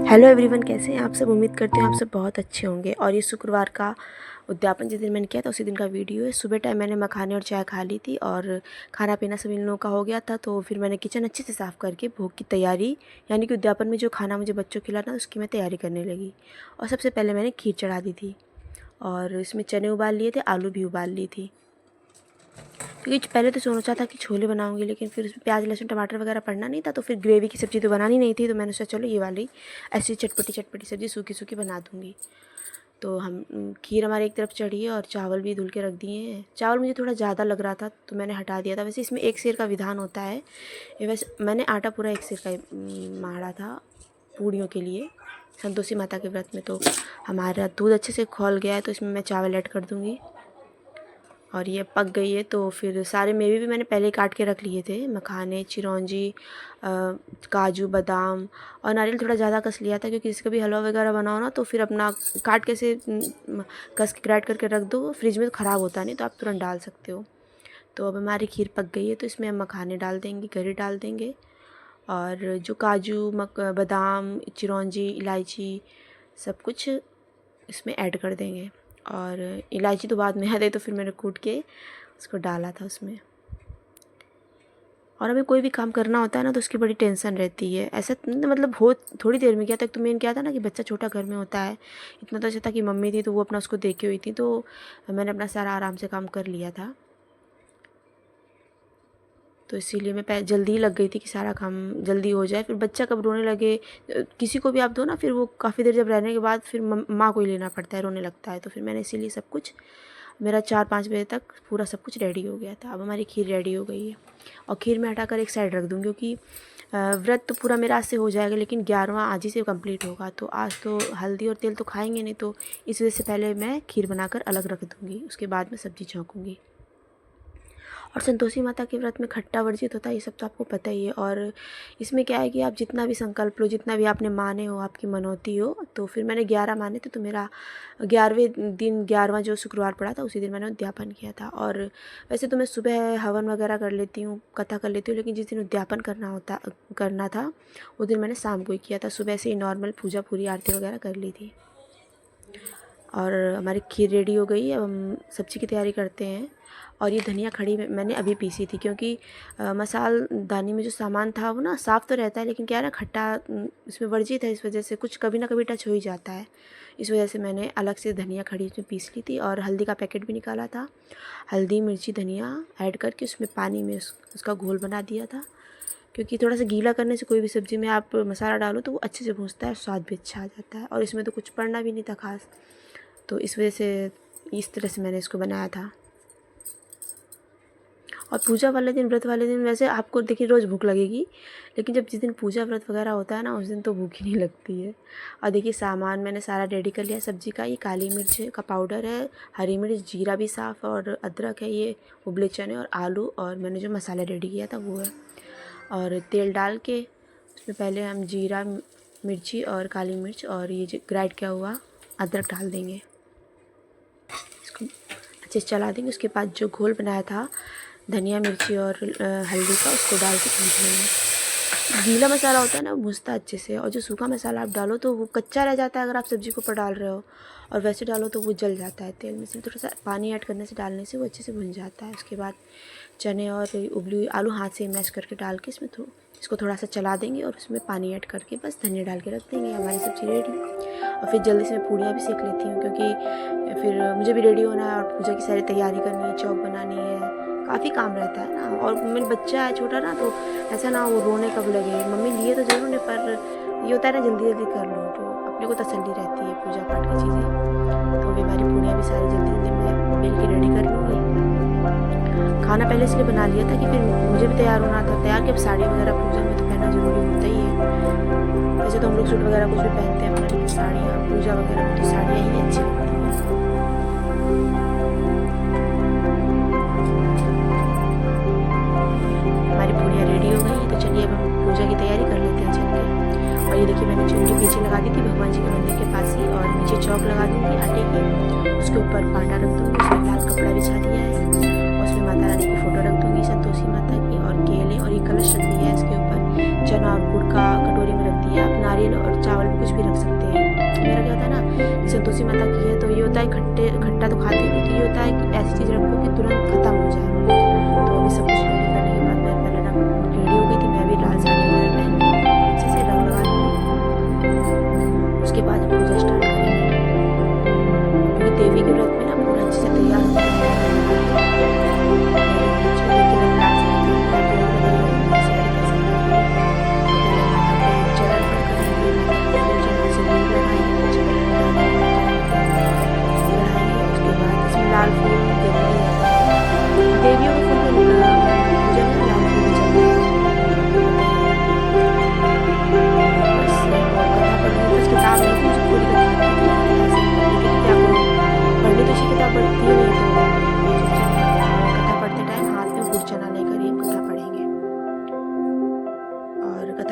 Hello everyone, कैसे हैं आप सब। उम्मीद करते हैं आप सब बहुत अच्छे होंगे। और ये शुक्रवार का उद्यापन जिस दिन मैंने किया था उसी दिन का वीडियो है। सुबह टाइम मैंने मखाने और चाय खा ली थी और खाना पीना सब इन लोगों का हो गया था। तो फिर मैंने किचन अच्छे से साफ़ करके भोग की तैयारी, यानी कि उद्यापन में जो खाना मुझे बच्चों को खिलाना उसकी मैं तैयारी करने लगी। और सबसे पहले मैंने खीर चढ़ा दी थी और इसमें चने उबाल लिए थे, आलू भी उबाल ली थी। क्योंकि पहले तो सोचा था कि छोले बनाऊंगी, लेकिन फिर उसमें प्याज लहसुन टमाटर वगैरह पड़ना नहीं था, तो फिर ग्रेवी की सब्ज़ी तो बनानी नहीं थी। तो मैंने सोचा चलो ये वाली ऐसी चटपटी चटपटी सब्ज़ी सूखी सूखी बना दूँगी। तो हम खीर हमारी एक तरफ चढ़ी है और चावल भी धुल के रख दिए हैं। चावल मुझे थोड़ा ज़्यादा लग रहा था तो मैंने हटा दिया था। वैसे इसमें एक सेर का विधान होता है। वैसे मैंने आटा पूरा एक सेर का माड़ा था पूड़ियों के लिए संतोषी माता के व्रत में। तो हमारा दूध अच्छे से खौल गया है तो इसमें मैं चावल ऐड कर दूँगी। और ये पक गई है तो फिर सारे मेवे भी मैंने पहले काट के रख लिए थे। मखाने, चिरौंजी, काजू, बादाम और नारियल थोड़ा ज़्यादा कस लिया था, क्योंकि इसका भी हलवा वगैरह बनाओ ना तो फिर अपना काट के से कस के ग्राइंड करके रख दो, फ्रिज में तो ख़राब होता नहीं, तो आप तुरंत डाल सकते हो। तो अब हमारी खीर पक गई है तो इसमें हम मखाने डाल देंगे, गरी डाल देंगे और जो काजू, बादाम, चिरौंजी, इलायची सब कुछ इसमें ऐड कर देंगे। और इलायची तो बाद में आ गई तो फिर मैंने कूट के उसको डाला था उसमें। और हमें कोई भी काम करना होता है ना तो उसकी बड़ी टेंशन रहती है। ऐसा मतलब हो थोड़ी देर में किया था। तो मेन क्या था ना कि बच्चा छोटा घर में होता है। इतना तो अच्छा था कि मम्मी थी तो वो अपना उसको देखे हुई थी, तो मैंने अपना सारा आराम से काम कर लिया था। तो इसीलिए मैं जल्दी ही लग गई थी कि सारा काम जल्दी हो जाए। फिर बच्चा कब रोने लगे, किसी को भी आप दो ना, फिर वो काफ़ी देर जब रहने के बाद फिर माँ को ही लेना पड़ता है, रोने लगता है। तो फिर मैंने इसीलिए सब कुछ मेरा 4-5 बजे तक पूरा सब कुछ रेडी हो गया था। अब हमारी खीर रेडी हो गई है और खीर में हटाकर एक साइड रख दूँगी, क्योंकि व्रत तो पूरा मेरा आज से हो जाएगा, लेकिन 11वां आज ही से कंप्लीट होगा। तो आज तो हल्दी और तेल तो खाएंगे नहीं, तो इस वजह से पहले मैं खीर बनाकर अलग रख दूँगी, उसके बाद मैं सब्ज़ी छौंकूँगी। और संतोषी माता के व्रत में खट्टा वर्जित होता है, ये सब तो आपको पता ही है। और इसमें क्या है कि आप जितना भी संकल्प लो, जितना भी आपने माने हो, आपकी मनौती हो, तो फिर मैंने 11 माने थे तो मेरा 11वें दिन 11वां जो शुक्रवार पड़ा था उसी दिन मैंने उद्यापन किया था। और वैसे तो मैं सुबह हवन वगैरह कर लेती हूँ, कथा कर लेती हूँ, लेकिन जिस दिन उद्यापन करना था उस दिन मैंने शाम को ही किया था। सुबह से ही नॉर्मल पूजा पूरी आरती वगैरह कर ली थी। और हमारी खीर रेडी हो गई है। अब हम सब्ज़ी की तैयारी करते हैं। और ये धनिया खड़ी मैंने अभी पीसी थी, क्योंकि मसालदानी में जो सामान था वो ना साफ़ तो रहता है, लेकिन क्या है ना खट्टा इसमें वर्जित है, इस वजह से कुछ कभी ना कभी टच हो ही जाता है। इस वजह से मैंने अलग से धनिया खड़ी उसमें पीस ली थी और हल्दी का पैकेट भी निकाला था। हल्दी, मिर्ची, धनिया ऐड करके उसमें पानी में उसका घोल बना दिया था, क्योंकि थोड़ा सा गीला करने से कोई भी सब्ज़ी में आप मसाला डालो तो वो अच्छे से भूनता है, स्वाद भी अच्छा आ जाता है। और इसमें तो कुछ पड़ना भी नहीं था खास, तो इस वजह से इस तरह से मैंने इसको बनाया था। और पूजा वाले दिन, व्रत वाले दिन, वैसे आपको देखिए रोज़ भूख लगेगी, लेकिन जब जिस दिन पूजा व्रत वगैरह होता है ना उस दिन तो भूख ही नहीं लगती है। और देखिए सामान मैंने सारा रेडी कर लिया सब्ज़ी का। ये काली मिर्च का पाउडर है, हरी मिर्च, जीरा भी साफ़, और अदरक है, ये उबले चने और आलू, और मैंने जो मसाला रेडी किया था वो है। और तेल डाल के उसमें पहले हम जीरा, मिर्ची और काली मिर्च और ये जो ग्राइंड किया हुआ अदरक डाल देंगे, इसको अच्छे से चला देंगे। उसके बाद जो घोल बनाया था धनिया, मिर्ची और हल्दी का, उसको डाल के भून लेंगे। गीला मसाला होता है ना वो भूनता अच्छे से, और जो सूखा मसाला आप डालो तो वो कच्चा रह जाता है अगर आप सब्ज़ी के ऊपर डाल रहे हो, और वैसे डालो तो वो जल जाता है तेल में। से थोड़ा सा पानी ऐड करने से, डालने से वो अच्छे से भुन जाता है। उसके बाद चने और उबली हुई आलू हाथ से मैश करके डाल के इसको थोड़ा सा चला देंगे और उसमें पानी ऐड करके बस धनिया डाल के रख देंगे। हमारी सब्ज़ी रेडी। और फिर जल्दी से मैं पूड़ियाँ भी सेक लेती हूँ, क्योंकि फिर मुझे भी रेडी होना है और पूजा की सारी तैयारी करनी है, चौक बनानी है, काफ़ी काम रहता है ना। और मेरा बच्चा है छोटा ना, तो ऐसा ना वो रोने कब लगे, मम्मी लिए तो जरूर है, पर ये होता है ना जल्दी जल्दी कर लो तो अपने को तसल्ली रहती है पूजा पाठ की चीज़ें। तो भी हमारी पूड़ियाँ भी सारी जल्दी जल्दी मैं बेल के रेडी कर लूँगी। खाना पहले इसलिए बना लिया था कि फिर मुझे भी तैयार होना था। तैयार के अब साड़ी वगैरह पूजा में तो पहनना ज़रूरी होता ही है। वैसे तो हम लोग सूट वगैरह कुछ भी पहनते हैं अपना, लेकिन साड़ियाँ पूजा वगैरह में तो साड़ियाँ ही अच्छी लगती हैं। हमारी पूड़ियाँ रेडी हो गई हैं, तो चलिए अब हम पूजा की तैयारी कर लेते हैं चल के। और ये देखिए मैंने चुनरी पीछे लगा दी थी भगवान जी के मंदिर के पास ही, और नीचे चौक लगा दूँगी आटे की, उसके ऊपर पांडा रख दूँगी, उसमें लाल कपड़ा बिछा दिया है, उसमें माता रानी की फ़ोटो रख दूँगी, संतोषी माता की, और केले और ये कलश रख दिया है। इसके ऊपर चना और गुड़ का कटोरी में रख दिया। आप नारियल और चावल भी कुछ भी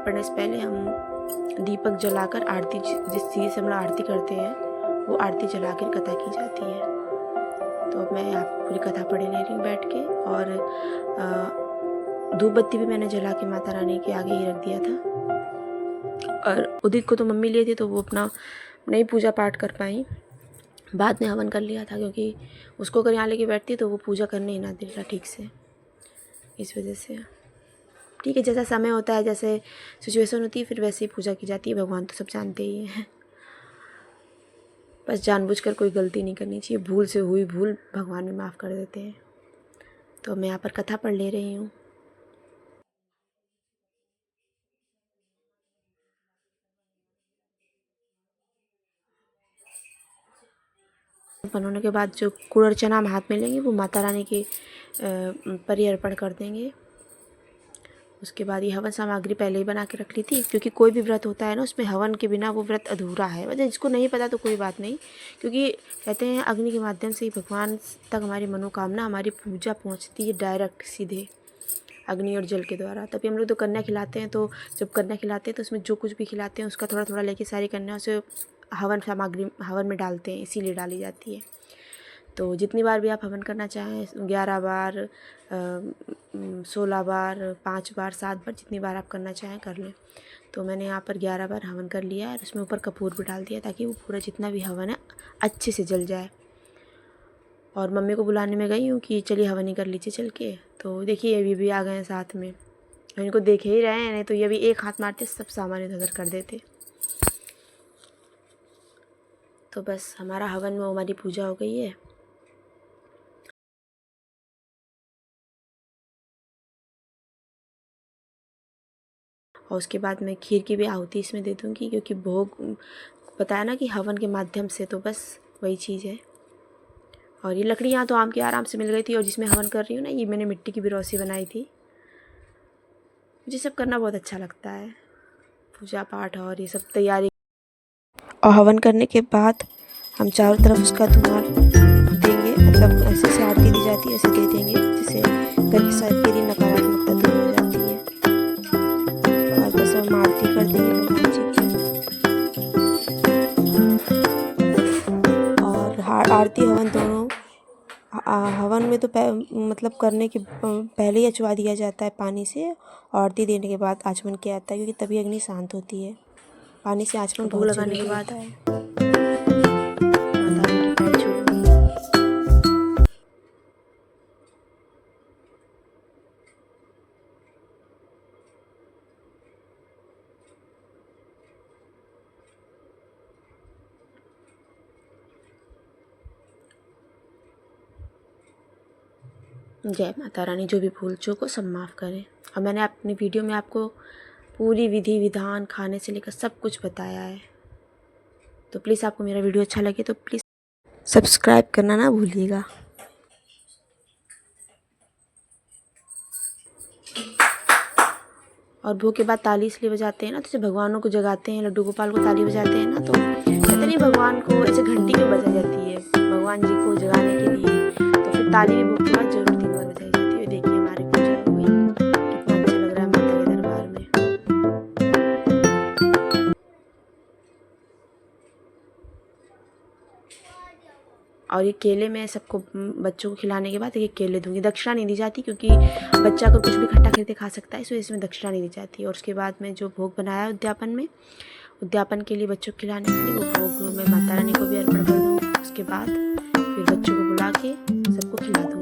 पढ़ने से पहले हम दीपक जलाकर आरती, जिस चीज़ से हम लोग आरती करते हैं वो आरती जलाकर कथा की जाती है। तो अब मैं आपको पूरी कथा पढ़ ले रही हूँ बैठ के। और धूप बत्ती भी मैंने जला के माता रानी के आगे ही रख दिया था। और उदित को तो मम्मी लिए थी तो वो अपना नहीं पूजा पाठ कर पाई, बाद में हवन कर लिया था, क्योंकि उसको अगर यहाँ लेके बैठती तो वो पूजा करने ही ना देता ठीक से, इस वजह से। ठीक है, जैसा समय होता है, जैसे सिचुएशन होती है, फिर वैसे ही पूजा की जाती है। भगवान तो सब जानते ही हैं। बस जानबूझकर कोई गलती नहीं करनी चाहिए, भूल से हुई भूल भगवान भी माफ़ कर देते हैं। तो मैं यहाँ पर कथा पढ़ ले रही हूँ। बनाने के बाद जो गुड़ और चना हम हाथ में लेंगे वो माता रानी के पर ही अर्पण कर देंगे। उसके बाद ये हवन सामग्री पहले ही बना के रख ली थी, क्योंकि कोई भी व्रत होता है ना उसमें हवन के बिना वो व्रत अधूरा है। वजह जिसको नहीं पता तो कोई बात नहीं, क्योंकि कहते हैं अग्नि के माध्यम से ही भगवान तक हमारी मनोकामना, हमारी पूजा पहुंचती है डायरेक्ट सीधे अग्नि और जल के द्वारा। तभी हम लोग तो कन्या खिलाते हैं, तो जब कन्या खिलाते हैं तो उसमें जो कुछ भी खिलाते हैं उसका थोड़ा थोड़ा लेके सारी कन्याओं से हवन सामग्री हवन में डालते हैं, इसीलिए डाली जाती है। तो जितनी बार भी आप हवन करना चाहें, 11 बार, 16 बार, 5 बार, 7 बार, जितनी बार आप करना चाहें कर लें। तो मैंने यहाँ पर 11 बार हवन कर लिया है और उसमें ऊपर कपूर भी डाल दिया ताकि वो पूरा जितना भी हवन है अच्छे से जल जाए। और मम्मी को बुलाने में गई हूँ कि चलिए हवन ही कर लीजिए चल के। तो देखिए अभी भी आ गए हैं साथ में, इनको देखे ही रहे हैं, नहीं तो ये भी एक हाथ मारते सब सामान इधर उधर कर देते। तो बस हमारा हवन में हमारी पूजा हो गई है। और उसके बाद मैं खीर की भी आहुति इसमें दे दूँगी, क्योंकि भोग बताया ना कि हवन के माध्यम से, तो बस वही चीज़ है। और ये लकड़ियाँ तो आम की आराम से मिल गई थी, और जिसमें हवन कर रही हूँ ना, ये मैंने मिट्टी की बिरौसी बनाई थी। मुझे सब करना बहुत अच्छा लगता है, पूजा पाठ और ये सब तैयारी। और हवन करने के बाद हम चारों तरफ उसका धुआं देंगे, मतलब ऐसे से आरती दी जाती है, ऐसे दे देंगे जिससे घर की सारी नकारात्मकता दूर हो जाती है। और बस हम आरती कर देंगे भगवान जी की। और आरती हवन दोनों, हवन में तो मतलब करने के पहले ही अचवा दिया जाता है पानी से, और आरती देने के बाद आचमन किया जाता है, क्योंकि तभी अग्नि शांत होती है। पानी से आचमन भोग लगाने के बाद है। जय माता रानी, जो भी भूल चूक को सब माफ़ करें। और मैंने अपनी वीडियो में आपको पूरी विधि विधान खाने से लेकर सब कुछ बताया है। तो प्लीज़ आपको मेरा वीडियो अच्छा लगे तो प्लीज़ सब्सक्राइब करना ना भूलिएगा। और भोग के बाद ताली इसलिए बजाते हैं ना, तो जब भगवानों को जगाते हैं, लड्डू गोपाल को ताली बजाते हैं ना, तो कहते नहीं भगवान को ऐसे घंटी क्यों बजाई जाती है भगवान जी को जगाने के लिए। तो फिर ताली भी भोग के बाद जरूर 3 बार बजाई जाती है। देखिए हमारी पूजा हो गई, कितना अच्छा लग रहा है माता के दरबार में। और ये केले मैं सबको बच्चों को खिलाने के बाद एक केले दूंगी। दक्षिणा नहीं दी जाती, क्योंकि बच्चा अगर कुछ भी खट्टा खरीदे खा सकता है, इस वजह से दक्षिणा नहीं दी जाती। और उसके बाद मैं जो भोग बनाया उद्यापन में, उद्यापन के लिए बच्चों को खिलाने के लिए, वो भोग मैं माता रानी को भी अर्पण कर दूँगी। उसके बाद फिर बच्चों को बुला के सबको खिला दूँगी।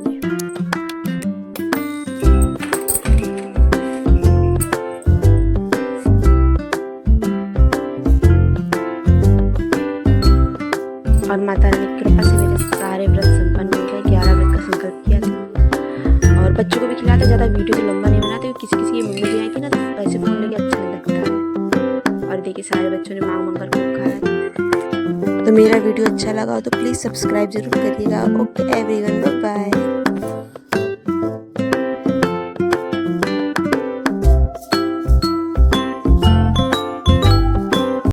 और माता रानी की कृपा से मेरे सारे व्रत संपन्न हो गए। 11 व्रत का संकल्प किया था, और बच्चों को भी खिलाया था। ज़्यादा वीडियो तो लंबा नहीं बनाते, किसी किसी की मम्मी भी आई थी ना, तो ऐसे बोलने के अच्छा नहीं लगता है। और देखिए सारे बच्चों ने मांग मंगल खूब खाया था। तो मेरा वीडियो अच्छा लगा हो तो प्लीज़ सब्सक्राइब जरूर करिएगा। Okay everyone, bye bye.